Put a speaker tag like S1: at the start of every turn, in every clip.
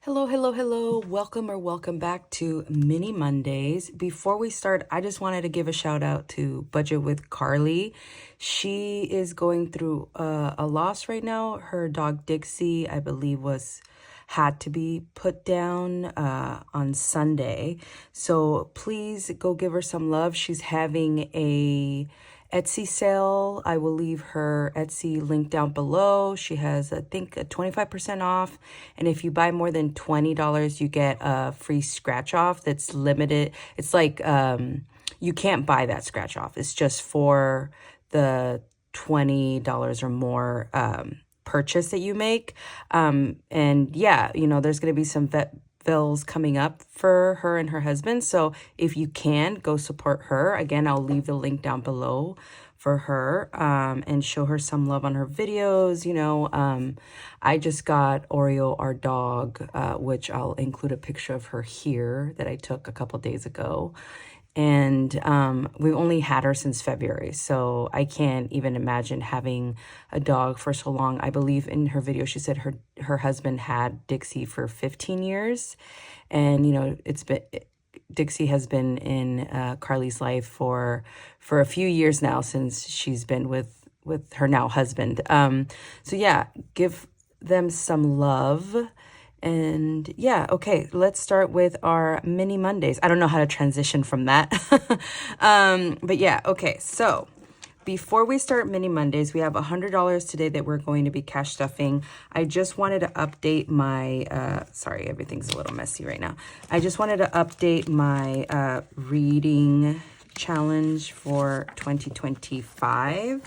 S1: Hello, hello, hello. Welcome or welcome back to Mini Mondays. Before we start, I just wanted to give a shout out to Budget with Carly. She is going through a loss right now. Her dog Dixie, I believe, had to be put down on Sunday. So please go give her some love. She's having a Etsy sale. I will leave her Etsy link down below. She has, I think, a 25% off. And if you buy more than $20, you get a free scratch off that's limited. It's like you can't buy that scratch off. It's just for the $20 or more purchase that you make. And yeah, there's going to be some vet bills coming up for her and her husband. So if you can, go support her. Again, I'll leave the link down below for her and show her some love on her videos. I just got Oreo, our dog, which I'll include a picture of her here that I took a couple days ago. And we've only had her since February, so I can't even imagine having a dog for so long. I believe in her video she said her husband had Dixie for 15 years, and Dixie has been in Carly's life for a few years now, since she's been with her now husband. So yeah, give them some love. And yeah, okay, let's start with our mini Mondays. I don't know how to transition from that. But yeah, okay, so before we start mini Mondays, we have $100 today that we're going to be cash stuffing. I just wanted to update my, sorry, everything's a little messy right now. I just wanted to update my reading challenge for 2025.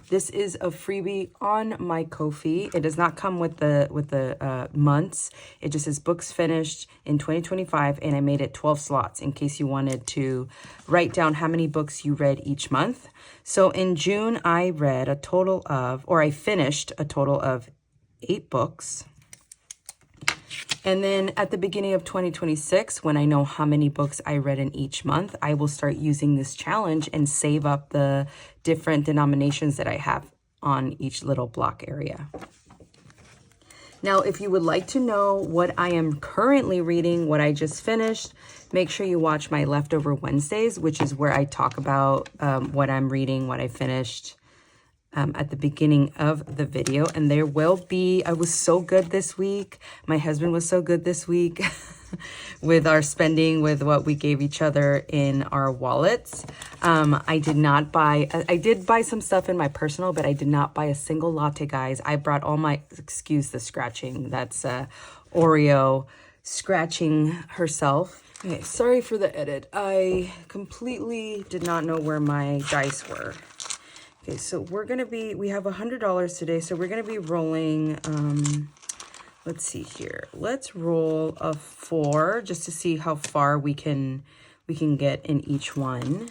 S1: This is a freebie on my Ko-fi. It does not come with the months. It just says books finished in 2025, and I made it 12 slots in case you wanted to write down how many books you read each month. So in June, I finished a total of 8 books. And then at the beginning of 2026, when I know how many books I read in each month, I will start using this challenge and save up the different denominations that I have on each little block area. Now, if you would like to know what I am currently reading, what I just finished, make sure you watch my Leftover Wednesdays, which is where I talk about what I'm reading, what I finished, at the beginning of the video. And there will be, I was so good this week. My husband was so good this week with our spending, with what we gave each other in our wallets. I did buy some stuff in my personal, but I did not buy a single latte, guys. I brought all my, excuse the scratching. That's Oreo scratching herself. Okay, sorry for the edit. I completely did not know where my dice were. Okay, so we have $100 today, so we're going to be rolling, let's see here. Let's roll a 4 just to see how far we can get in each one.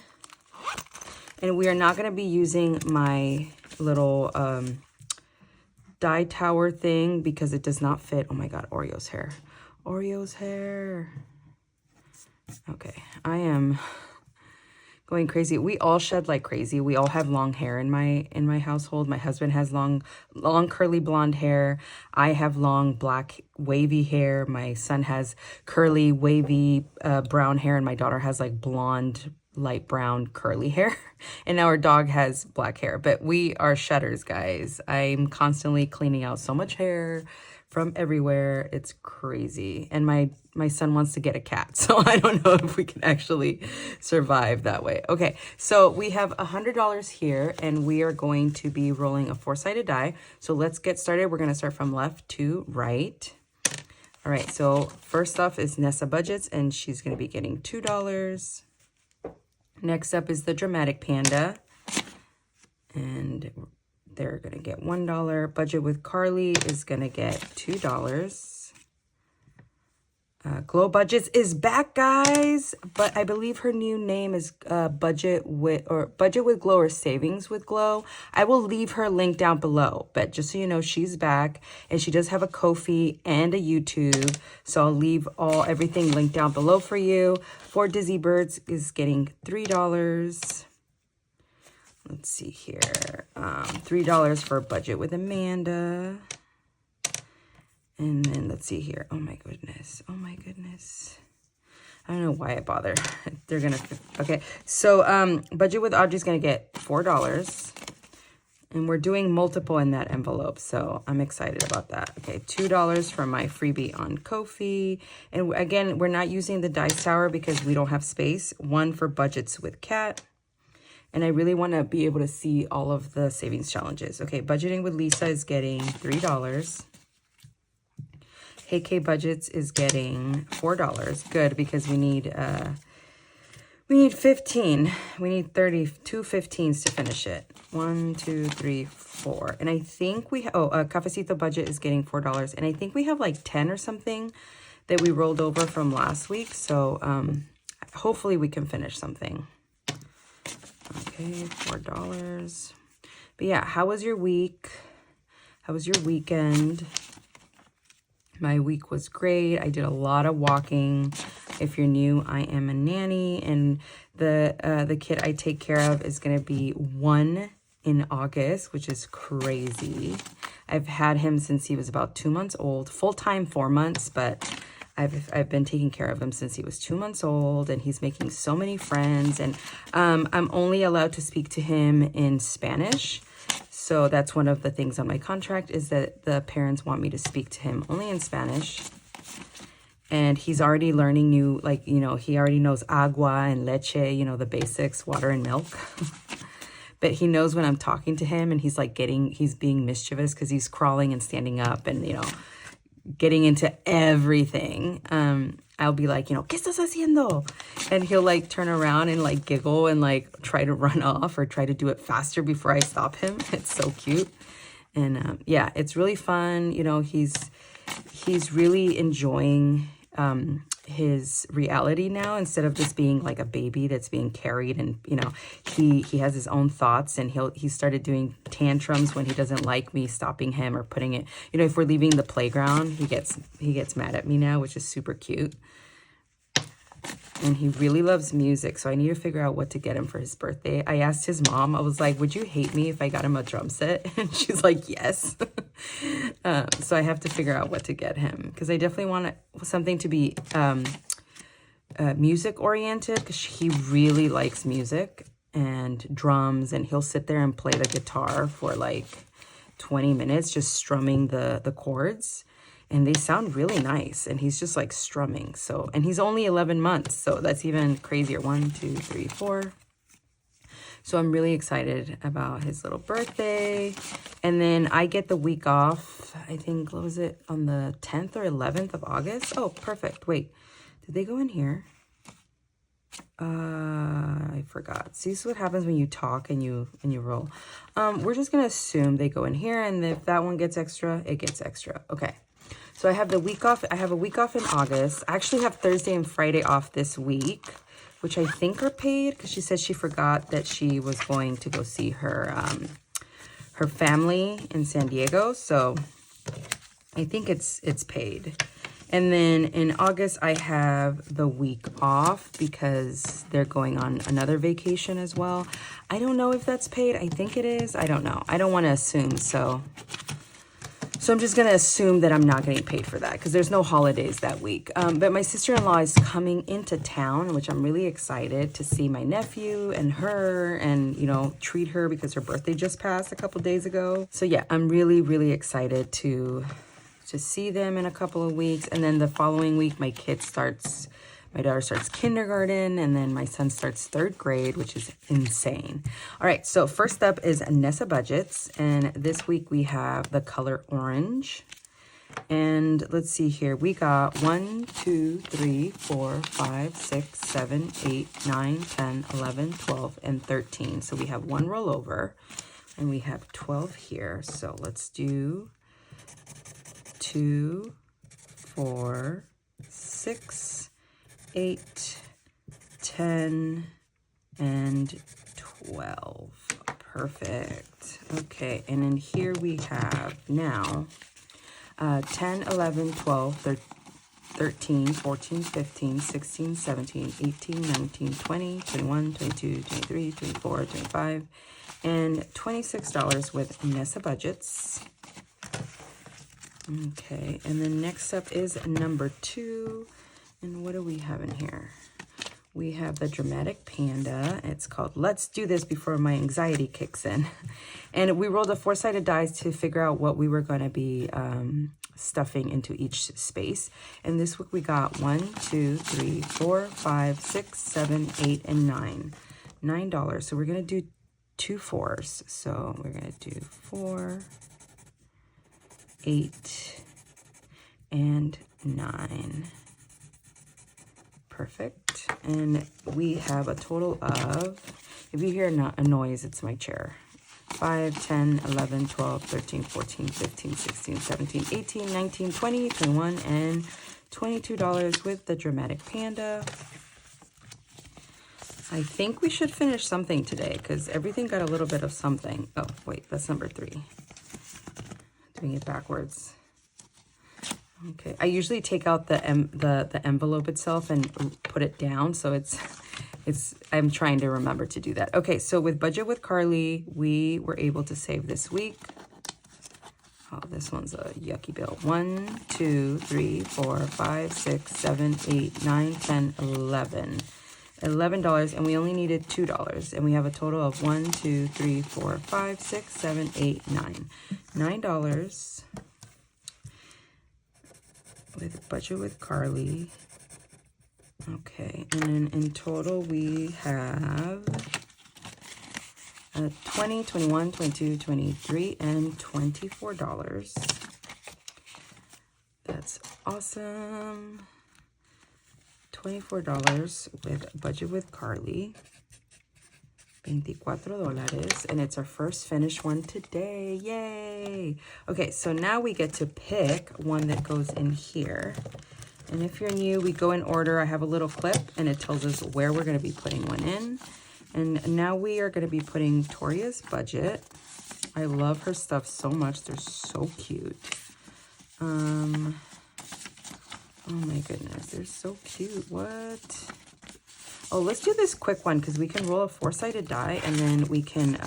S1: And we are not going to be using my little die tower thing because it does not fit. Oh my God, Oreo's hair. Oreo's hair. Okay, I am going crazy. We all shed like crazy. We all have long hair in my household. My husband has long curly blonde hair. I have long black wavy hair. My son has curly wavy brown hair, and my daughter has like blonde light brown curly hair. And our dog has black hair. But we are shedders, guys. I'm constantly cleaning out so much hair from everywhere. It's crazy. And my son wants to get a cat, so I don't know if we can actually survive that way. Okay, so we have $100 here, and we are going to be rolling a 4-sided die. So let's get started. We're going to start from left to right. All right, so first off is Nessa Budgets, and she's going to be getting $2. Next up is the Dramatic Panda, and they're going to get $1. Budget with Carly is going to get $2. Glow Budgets is back, guys, but I believe her new name is Budget with Glow or Savings with Glow. I will leave her link down below, but just so you know, she's back, and she does have a Ko-fi and a YouTube, so I'll leave everything linked down below for you. For Dizzy Birds is getting $3. Let's see here. $3 for Budget with Amanda. And then let's see here. Oh my goodness. Oh my goodness. I don't know why I bother. They're gonna, okay. So budget with Audrey's gonna get $4. And we're doing multiple in that envelope, so I'm excited about that. Okay, $2 for my freebie on Ko-fi. And again, we're not using the dice tower because we don't have space. 1 for budgets with Kat. And I really want to be able to see all of the savings challenges. Okay, budgeting with Lisa is getting $3. Hey K Budgets is getting $4. Good, because we need 15. We need 32 15s to finish it. 1, 2, 3, 4. And I think we Cafecito Budget is getting $4. And I think we have like 10 or something that we rolled over from last week. So hopefully we can finish something. Okay, $4. But yeah, how was your week? How was your weekend? My week was great. I did a lot of walking. If you're new, I am a nanny, and the kid I take care of is going to be 1 in August, which is crazy. I've had him since he was about 2 months old, full-time 4 months, but I've been taking care of him since he was 2 months old, and he's making so many friends. And I'm only allowed to speak to him in Spanish. So that's one of the things on my contract, is that the parents want me to speak to him only in Spanish. And he's already learning new, like, you know, he already knows agua and leche, you know, the basics, water and milk. But he knows when I'm talking to him, and he's like he's being mischievous because he's crawling and standing up and, you know, getting into everything. I'll be like, you know, ¿qué estás haciendo? And he'll like turn around and like giggle and like try to run off or try to do it faster before I stop him. It's so cute. And yeah, it's really fun. You know, he's really enjoying his reality now, instead of just being like a baby that's being carried. And, you know, he has his own thoughts, and he started doing tantrums when he doesn't like me stopping him or putting it, you know, if we're leaving the playground, he gets mad at me now, which is super cute. And he really loves music, so I need to figure out what to get him for his birthday. I asked his mom, I was like, would you hate me if I got him a drum set? And she's like, yes. So I have to figure out what to get him, because I definitely want something to be music oriented, because he really likes music and drums, and he'll sit there and play the guitar for like 20 minutes just strumming the chords. And they sound really nice. And he's just like strumming. So, and he's only 11 months. So that's even crazier. 1, 2, 3, 4. So I'm really excited about his little birthday. And then I get the week off. I think, what was it? On the 10th or 11th of August. Oh, perfect. Wait, did they go in here? I forgot. See, this is what happens when you talk and you roll. We're just going to assume they go in here. And if that one gets extra, it gets extra. Okay. So I have the week off. I have a week off in August. I actually have Thursday and Friday off this week, which I think are paid, because she said she forgot that she was going to go see her her family in San Diego. So I think it's paid. And then in August, I have the week off because they're going on another vacation as well. I don't know if that's paid. I think it is. I don't know. I don't want to assume, so I'm just going to assume that I'm not getting paid for that, because there's no holidays that week. But my sister-in-law is coming into town, which I'm really excited to see my nephew and her, and, you know, treat her because her birthday just passed a couple days ago. So yeah, I'm really, really excited to see them in a couple of weeks. And then the following week, my daughter starts kindergarten, and then my son starts 3rd grade, which is insane. All right, so first up is Nessa Budgets, and this week we have the color orange. And let's see here, we got 1, 2, 3, 4, 5, 6, 7, 8, 9, 10, 11, 12, and 13. So we have 1 rollover, and we have 12 here. So let's do 2, 4, 6, 8, 10, and 12. Perfect. Okay, and then here we have now 10, 11, 12, 13, 14, 15, 16, 17, 18, 19, 20, 21, 22, 23, 24, 25, and $26 with Nessa Budgets. Okay, and then next up is number 2. And what do we have in here? We have the Dramatic Panda. It's called Let's Do This Before My Anxiety Kicks In. And we rolled a 4-sided dice to figure out what we were going to be stuffing into each space. And this week we got 1, 2, 3, 4, 5, 6, 7, 8, and 9. $9. So we're going to do 2 4s. So we're going to do 4, 8, and 9. Perfect. And we have a total of, if you hear a noise, it's my chair. 5, 10, 11, 12, 13, 14, 15, 16, 17, 18, 19, 20, 21, and $22 with the Dramatic Panda. I think we should finish something today because everything got a little bit of something. Oh, wait, that's number 3. Doing it backwards. Okay, I usually take out the envelope itself and put it down, so I'm trying to remember to do that. Okay, so with Budget with Carly, we were able to save this week. Oh, this one's a yucky bill. 1, 2, 3, 4, 5, 6, 7, 8, 9, 10, 11. $11, and we only needed $2, and we have a total of 1, 2, 3, 4, 5, 6, 7, 8, 9. $9 with Budget with Carly. Okay, and then in total we have 20, 21, 22, 23, and $24. That's awesome. $24 with Budget with Carly. $24, and it's our first finished one today. Yay! Okay, so now we get to pick one that goes in here. And if you're new, we go in order. I have a little clip, and it tells us where we're going to be putting one in. And now we are going to be putting Toria's Budget. I love her stuff so much. They're so cute. Oh my goodness, they're so cute. What? Oh, let's do this quick one because we can roll a 4-sided die and then we can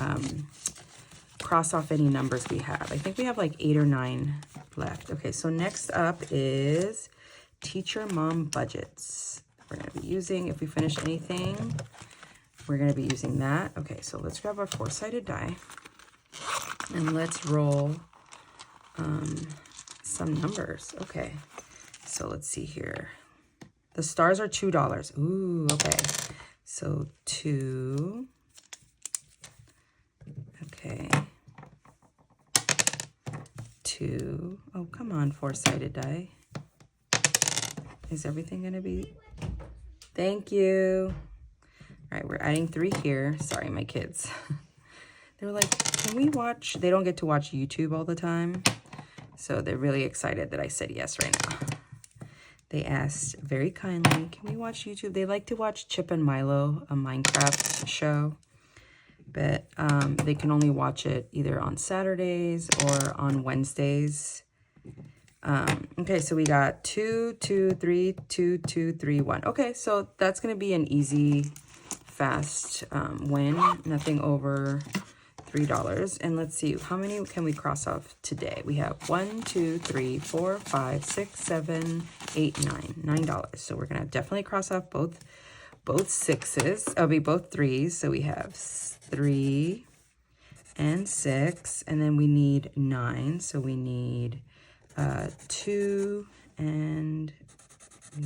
S1: cross off any numbers we have. I think we have like 8 or 9 left. Okay, so next up is Teacher Mom Budgets. We're going to be using, if we finish anything, we're going to be using that. Okay, so let's grab our 4-sided die and let's roll some numbers. Okay, so let's see here. The stars are $2. Ooh, okay. So 2. Okay. 2. Oh, come on, 4-sided die. Is everything going to be? Thank you. All right, we're adding 3 here. Sorry, my kids. They're like, can we watch? They don't get to watch YouTube all the time. So they're really excited that I said yes right now. They asked very kindly, can we watch YouTube? They like to watch Chip and Milo, a Minecraft show, but they can only watch it either on Saturdays or on Wednesdays. Okay, so we got 2, 2, 3, 2, 2, 3, 1. Okay, so that's going to be an easy, fast win. Nothing over $3. And let's see, how many can we cross off today? We have 1, 2, 3, 4, 5, 6, 7, 8, 9. $9. So we're gonna definitely cross off both 6s. It'll be both 3s. So we have 3 and 6, and then we need 9. So we need 2 and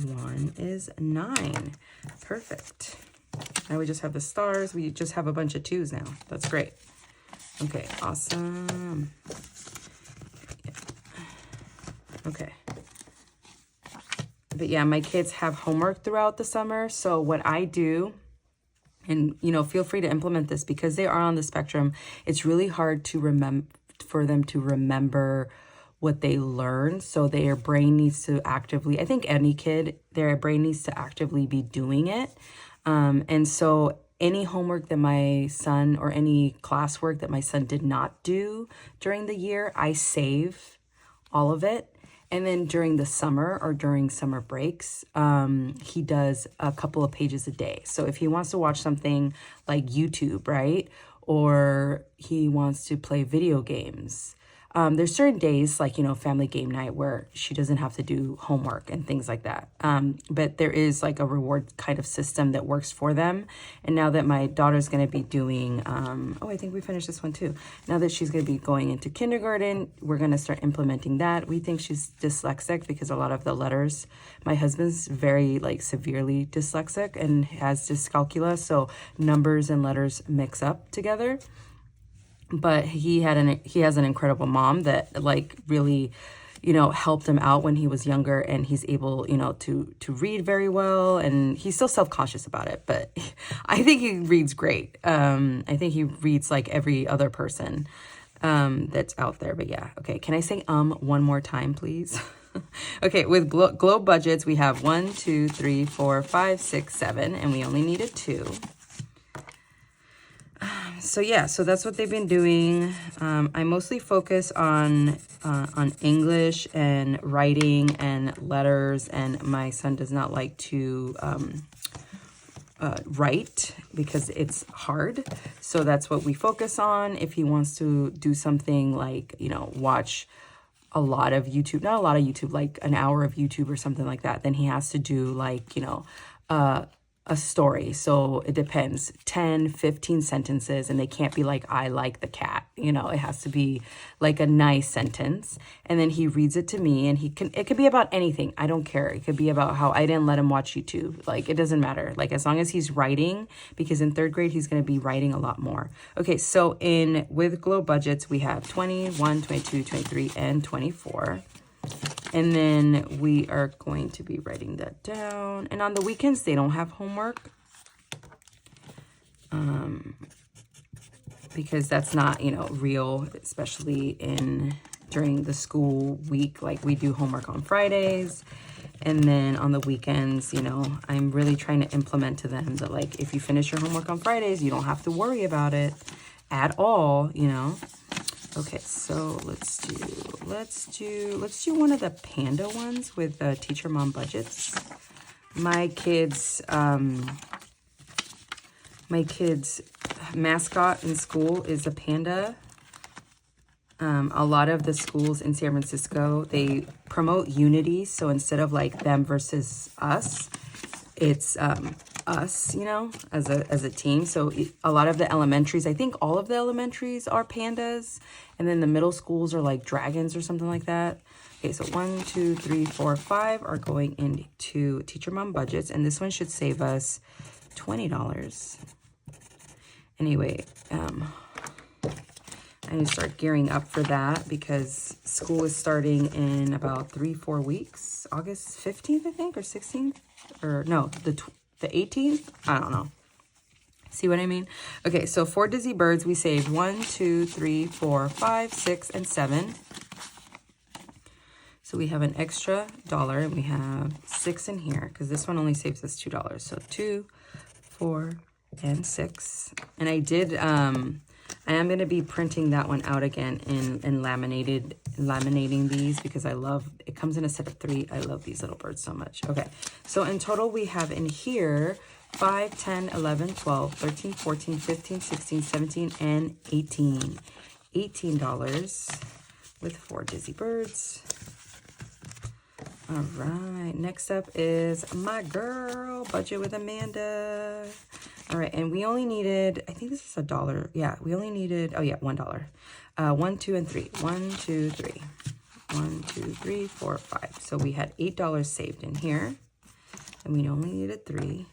S1: 1 is 9. Perfect. Now we just have the stars. We just have a bunch of 2s now. That's great. Okay, awesome. Yeah. Okay. But yeah, my kids have homework throughout the summer. So what I do, and you know, feel free to implement this because they are on the spectrum. It's really hard to remember for them to remember what they learned. So their brain needs to actively, I think any kid, their brain needs to actively be doing it. And so any homework that my son or any classwork that my son did not do during the year, I save all of it. And then during the summer or during summer breaks, he does a couple of pages a day. So if he wants to watch something like YouTube, right? Or he wants to play video games, There's certain days, like, you know, family game night, where she doesn't have to do homework and things like that. But there is like a reward kind of system that works for them. And now that my daughter's going to be doing, oh, I think we finished this one too. Now that she's going to be going into kindergarten, we're going to start implementing that. We think she's dyslexic because a lot of the letters, my husband's very like severely dyslexic and has dyscalculia. So numbers and letters mix up together. But he has an incredible mom that like really, you know, helped him out when he was younger, and he's able, you know, to read very well, and he's still self-conscious about it, but I think he reads great. I think he reads like every other person that's out there. But yeah, okay, can I say one more time, please? Okay, with globe budgets, we have 1, 2, 3, 4, 5, 6, 7, and we only needed 2. So yeah, so that's what they've been doing. I mostly focus on English and writing and letters, and my son does not like to write because it's hard. So that's what we focus on. If he wants to do something like, you know, watch a lot of YouTube, not a lot of YouTube, like an hour of YouTube or something like that, then he has to do like, you know, a story. So it depends, 10, 15 sentences, and they can't be like, I like the cat, you know, it has to be like a nice sentence. And then he reads it to me, and it could be about anything. I don't care. It could be about how I didn't let him watch YouTube. Like, it doesn't matter. Like, as long as he's writing, because in 3rd grade, he's going to be writing a lot more. Okay. So with globe budgets, we have 21, 22, 23, and 24. And then we are going to be writing that down. And on the weekends, they don't have homework. Because that's not, you know, real, especially during the school week. Like, we do homework on Fridays. And then on the weekends, you know, I'm really trying to implement to them that, like, if you finish your homework on Fridays, you don't have to worry about it at all, you know. Okay, so let's do one of the panda ones with the teacher mom budgets. My kids' mascot in school is a panda. A lot of the schools in San Francisco, they promote unity. So instead of like them versus us, it's us, you know, as a team. So a lot of the elementaries, I think all of the elementaries are pandas, and then the middle schools are like dragons or something like that. Okay, so 1, 2, 3, 4, 5 are going into teacher mom budgets, and this one should save us $20. Anyway, I need to start gearing up for that because school is starting in about 3-4 weeks. August 15th, I think, or 16th, or no, the 18th. I don't know. See what I mean? Okay, so for Dizzy Birds, we saved 1, 2, 3, 4, 5, 6, and 7. So we have an extra $1, and we have 6 in here because this one only saves us $2. So 2, 4, and 6. And I did. I am going to be printing that one out again and laminating these because I love, it comes in a set of 3. I love these little birds so much. Okay, so in total we have in here 5, 10, 11, 12, 13, 14, 15, 16, 17, and 18. $18 with 4 Dizzy Birds. All right, next up is my girl, Budget with Amanda. All right, and we only needed, I think this is $1. Yeah, we only needed, oh yeah, $1. 1, 2, and 3. 1, 2, 3. 1, 2, 3, 4, 5. So we had $8 saved in here, and we only needed 3.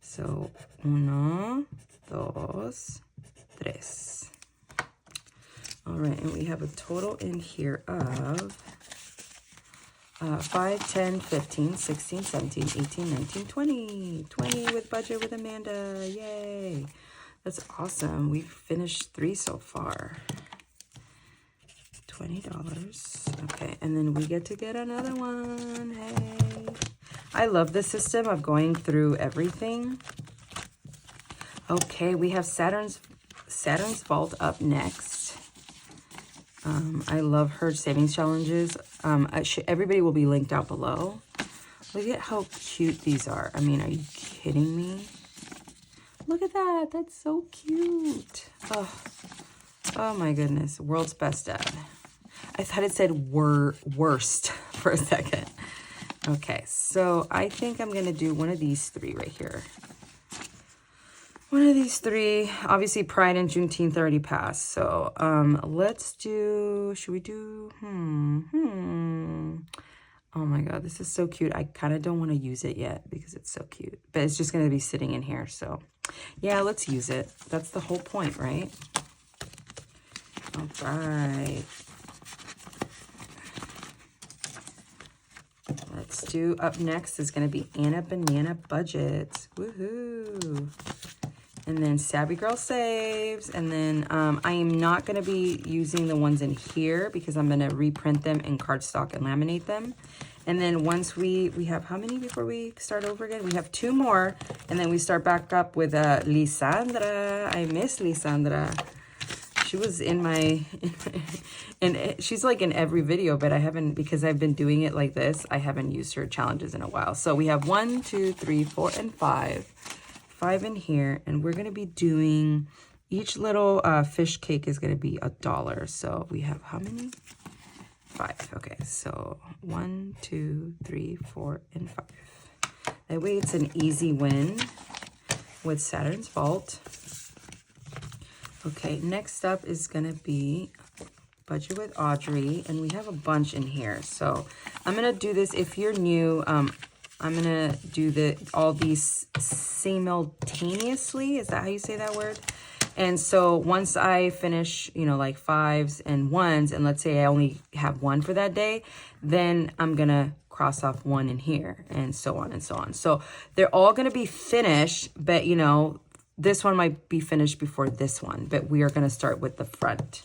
S1: So 1, 2, 3. All right, and we have a total in here of 5, 10, 15, 16, 17, 18, 19, 20. 20 with Budget with Amanda. Yay. That's awesome. We've finished 3 so far. $20. Okay, and then we get to get another one. Hey. I love the system of going through everything. Okay, we have Saturn's Vault up next. I love her savings challenges. Everybody will be linked out below. Look at how cute these are. I mean, are you kidding me? Look at that. That's so cute. Oh, Oh my goodness, world's best dad. I thought it said worst for a second. Okay, so I think I'm gonna do one of these three right here. One of these three. Obviously Pride and Juneteenth already passed, so let's do, should we do, oh my god, this is so cute. I kind of don't want to use it yet because it's so cute, but it's just going to be sitting in here, so yeah, let's use it. That's the whole point, right? All right, let's do, up next is going to be Anna Banana Budgets. Woohoo! And then Savvy Girl Saves. And then I am not going to be using the ones in here because I'm going to reprint them in cardstock and laminate them. And then once we have, how many before we start over again? We have 2 more. And then we start back up with Lisandra. I miss Lisandra. She was in my, and she's like in every video, but I haven't, because I've been doing it like this, I haven't used her challenges in a while. So we have 1, 2, 3, 4, and 5. 5 in here, and we're going to be doing, each little fish cake is going to be $1. So we have how many? 5. Okay, so 1, 2, 3, 4, and 5. That way it's an easy win with Saturn's Vault. Okay, next up is going to be Budget with Audrey, and we have a bunch in here. So I'm going to do this. If you're new, I'm going to do all these simultaneously. Is that how you say that word? And so once I finish, you know, like 5s and 1s, and let's say I only have 1 for that day, then I'm going to cross off 1 in here, and so on and so on. So they're all going to be finished, but, you know, this one might be finished before this one, but we are going to start with the front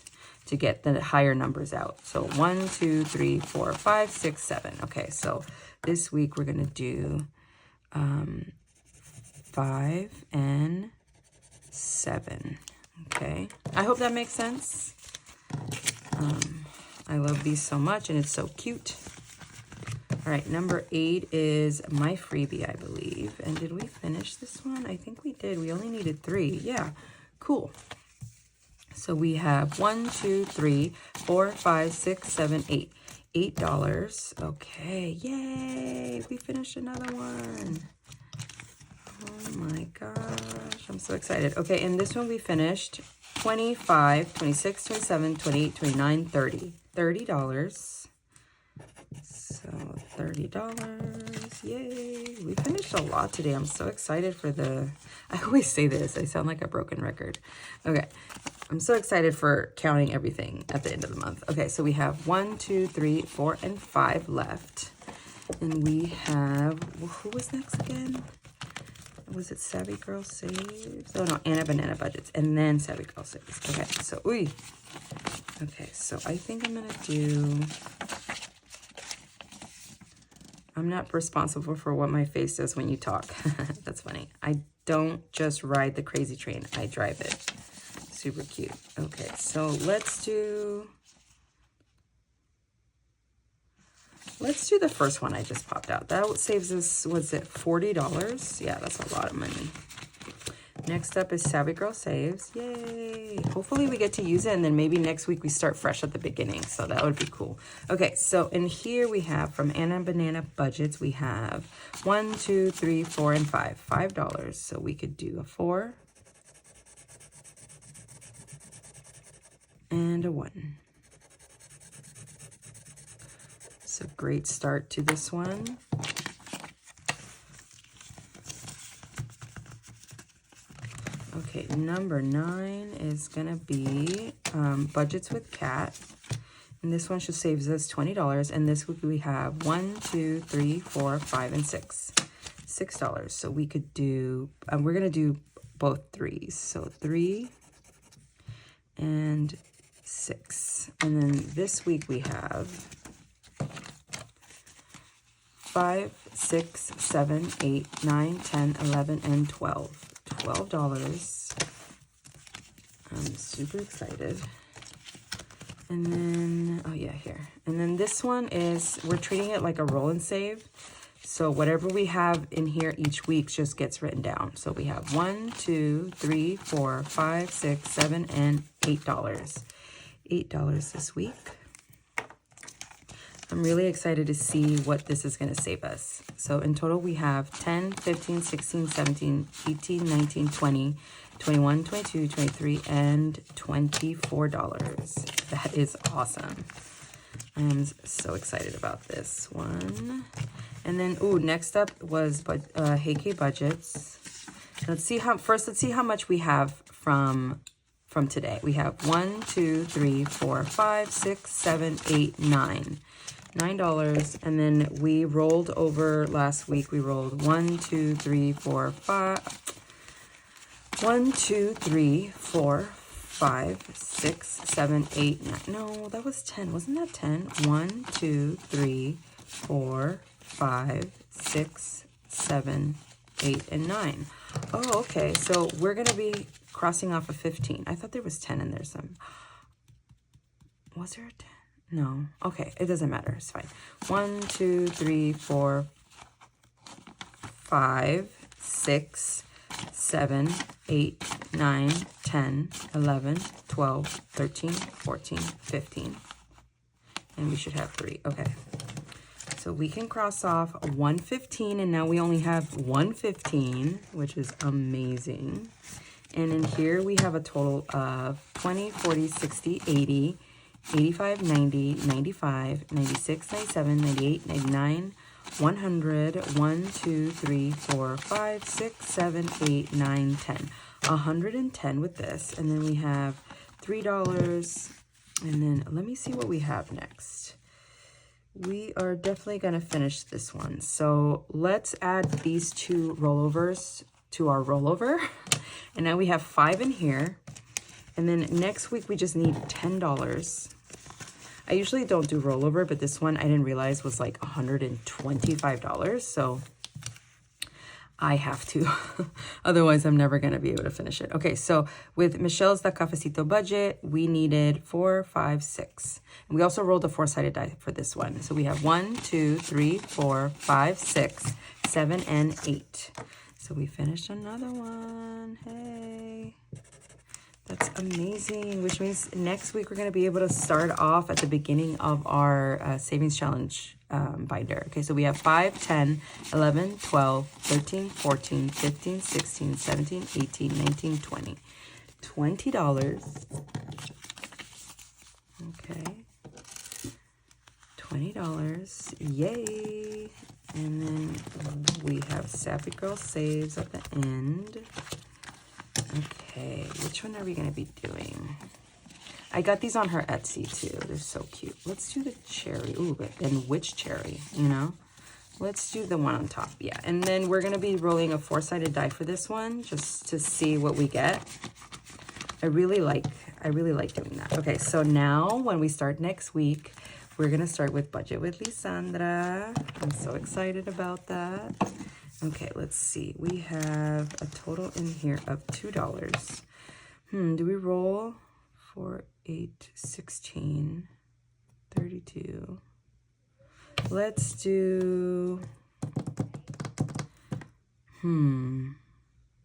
S1: to get the higher numbers out. So 1, 2, 3, 4, 5, 6, 7. Okay, so this week we're going to do 5 and 7. Okay, I hope that makes sense. I love these so much, and it's so cute. All right, number 8 is my freebie, I believe. And did we finish this one? I think we did. We only needed 3. Yeah, cool. So we have 1, 2, 3, 4, 5, 6, 7, 8. $8. Okay, yay! We finished another one. Oh my gosh, I'm so excited. Okay, and this one we finished 25, 26, 27, 28, 29, 30. $30. So $30. Yay! We finished a lot today. I'm so excited for I always say this. I sound like a broken record. Okay. I'm so excited for counting everything at the end of the month. Okay, so we have 1, 2, 3, 4, and 5 left. And we have, well, who was next again? Was it Savvy Girl Saves? Oh no, Anna Banana Budgets. And then Savvy Girl Saves. Okay, so, okay, so I think I'm gonna do, I'm not responsible for what my face does when you talk. That's funny. I don't just ride the crazy train, I drive it. Super cute. Okay, so let's do the first one I just popped out. That saves us, what's it, $40? Yeah, that's a lot of money. Next up is Savvy Girl Saves. Yay! Hopefully we get to use it, and then maybe next week we start fresh at the beginning, so that would be cool. Okay, so in here we have, from Anna Banana Budgets, we have 1, 2, 3, 4, and 5. $5. So we could do a 4. And a 1. So great start to this one. Okay, number 9 is gonna be Budgets with Cat. And this one should save us $20. And this week we have 1, 2, 3, 4, 5, and 6. $6. So we could do, we're gonna do both 3s. So 3 and 6. And then this week we have 5, 6, 7, 8, 9, 10, 11, and 12. $12. I'm super excited. And then, oh yeah, here. And then this one is, we're treating it like a roll and save. So whatever we have in here each week just gets written down. So we have 1, 2, 3, 4, 5, 6, 7, and $8. $8 this week. I'm really excited to see what this is going to save us. So in total, we have 10, 15, 16, 17, 18, 19, 20, 21, 22, 23, and $24. That is awesome. I'm so excited about this one. And then, ooh, next up was Hey K Budgets. Let's see how much we have from today. We have 1, 2, 3, 4, 5, 6, 7, 8, 9. $9. And then we rolled over last week. We rolled 1, 2, 3, 4, 5. 1, 2, 3, 4, 5, 6, 7, 8, 9. No, that was 10. Wasn't that 10? 1, 2, 3, 4, 5, 6, 7, 8, and 9. Oh, okay. So we're going to be crossing off a 15. I thought there was 10 in there. Was there a 10? No. Okay. It doesn't matter. It's fine. 1, 2, 3, 4, 5, 6, 7, 8, 9, 10, 11, 12, 13, 14, 15. And we should have 3. Okay. So we can cross off 115, and now we only have 115, which is amazing. And in here we have a total of 20, 40, 60, 80, 85, 90, 95, 96, 97, 98, 99, 100, 1, 2, 3, 4, 5, 6, 7, 8, 9, 10. 110 with this. And then we have $3. And then let me see what we have next. We are definitely going to finish this one. So let's add these 2 rollovers to our rollover. And now we have 5 in here. And then next week we just need $10. I usually don't do rollover, but this one I didn't realize was like $125. So I have to. Otherwise, I'm never going to be able to finish it. Okay, so with Michelle's The Cafecito budget, we needed 4, 5, 6. And we also rolled a 4-sided die for this one. So we have 1, 2, 3, 4, 5, 6, 7, and 8. So we finished another one. Hey. That's amazing, which means next week we're going to be able to start off at the beginning of our savings challenge binder. Okay, so we have 5, 10, 11, 12, 13, 14, 15, 16, 17, 18, 19, 20. $20. Okay. $20. Yay. And then we have Sappy Girl Saves at the end. Okay, which one are we going to be doing? I got these on her Etsy too. They're so cute. Let's do the cherry. Ooh, and which cherry, you know? Let's do the one on top. Yeah, and then we're going to be rolling a 4-sided die for this one just to see what we get. I really like doing that. Okay, so now when we start next week, we're going to start with Budget with Lisandra. I'm so excited about that. Okay, let's see. We have a total in here of $2. Do we roll 4, 8, 16, 32? Let's do,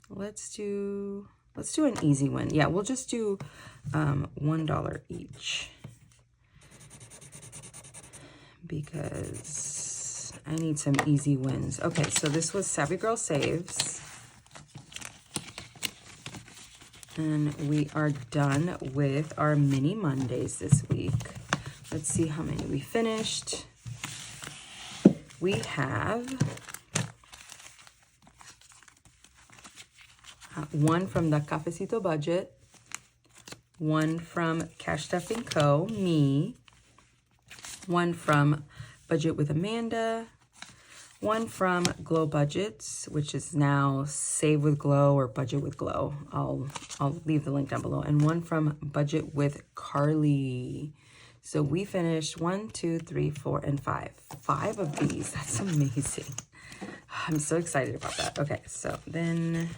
S1: let's do an easy one. Yeah, we'll just do $1 each because I need some easy wins. Okay, so this was Savvy Girl Saves. And we are done with our mini Mondays this week. Let's see how many we finished. We have one from the Cafecito budget, one from CashstuffingCo, me, one from Budget with Amanda, one from Glow Budgets, which is now Save with Glow or Budget with Glow. I'll leave the link down below. And one from Budget with Carly. So we finished 1, 2, 3, 4, and 5. 5 of these. That's amazing. I'm so excited about that. Okay, so then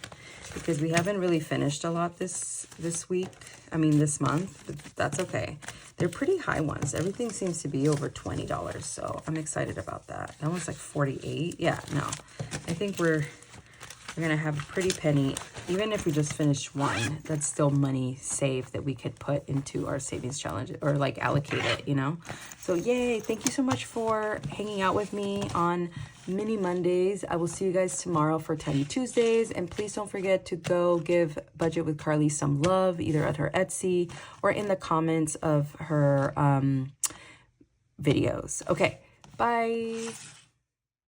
S1: because we haven't really finished a lot this week. I mean, this month, but that's okay. They're pretty high ones. Everything seems to be over $20, so I'm excited about that. That one's like 48. Yeah, no, I think we're gonna have a pretty penny. Even if we just finished one, that's still money saved that we could put into our savings challenge or like allocate it, you know? So yay, thank you so much for hanging out with me on Mini Mondays. I will see you guys tomorrow for Tiny Tuesdays. And please don't forget to go give Budget with Carly some love, either at her Etsy or in the comments of her videos. Okay, bye.